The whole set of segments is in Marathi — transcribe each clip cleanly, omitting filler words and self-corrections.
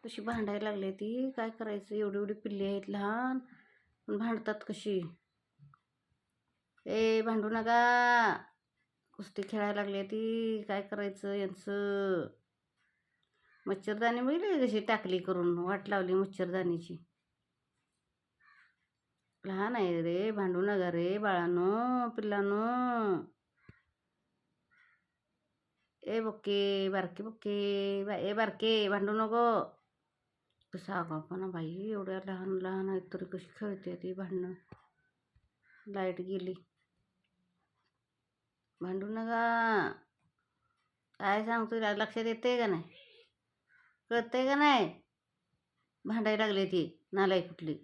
कशी भांडायला लागली ती. काय करायचं, एवढी एवढी पिल्ली आहेत लहान, पण भांडतात कशी. ए भांडू नका, कुस्ती खेळायला लागली ती. काय करायचं यांचं. मच्छरदाणी बघितली कशी टाकली करून, वाट लावली मच्छरदाणीची. लहान आहे रे, भांडू नका रे बाळानो, पिल्लानो. ए बक्के, बारके बक्के, ए बारके भांडू नको. कसं आगावपणा बाई, एवढ्या लहान लहान आहेत तरी कशी खेळते ती भांडणं. लाईट गेली. भांडू नका. काय सांगतो, लक्षात येते का नाही, कळतंय का नाही. भांडायला लागली ती नालाई कुठली.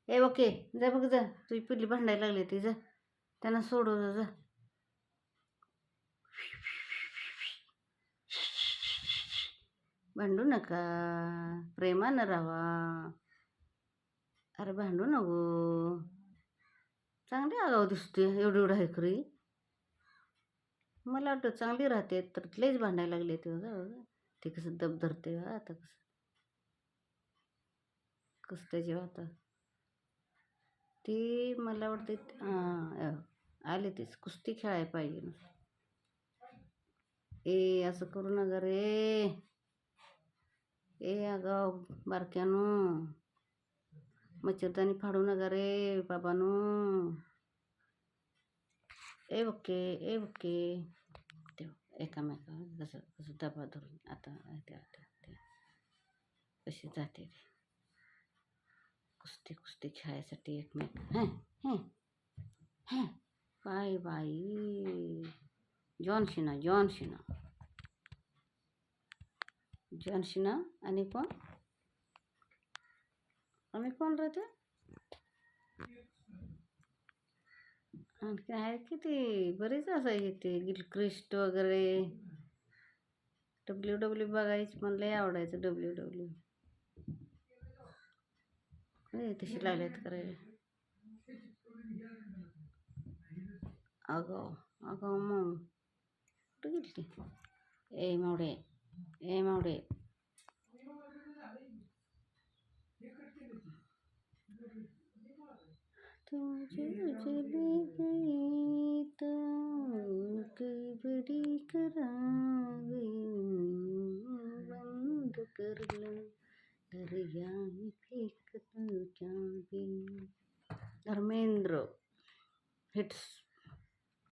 ए ओके जा बघ, जा तुझी पिल्ली भांडायला लागली ती, जा त्यांना सोडव जा. भांडू नका, प्रेमानं राहा. अरे भांडू नको. चांगली आगाव दिसते, एवढी एवढं आहे खरी. मला वाटतं चांगली राहते, तर लईच भांडायला लागले ते. ते कसं दब धरते आता, कसं त्याच्या आता ती. मला वाटते हां आले तेच, कुस्ती खेळायला पाहिजे ना. ए असं करू नका रे. ए अगाव बारक्यानो, मच्छरदाणी फाडू नका रे बाबानो. ए ओके, ए ओके. एकामेका कसं कसं डबा धरून आता कशी जाते रे कुस्ती कुस्ती खेळायसाठी एकमेक. काय बाई, जॉन शिना आणि कोण राहते आणखी आहे की ती बरीच असायची ती गिलक्रिस्ट वगैरे. WW बघायची, मला लय आवडायचं WW. तशी लागल्यात करायला. अगाव मग कुठं गेली ती. ए मावडे तुझे चली गई तो बड़ी करावे, बंद कर लो दरिया में फेंक दो चाबी. धर्मेंद्र हिट्स.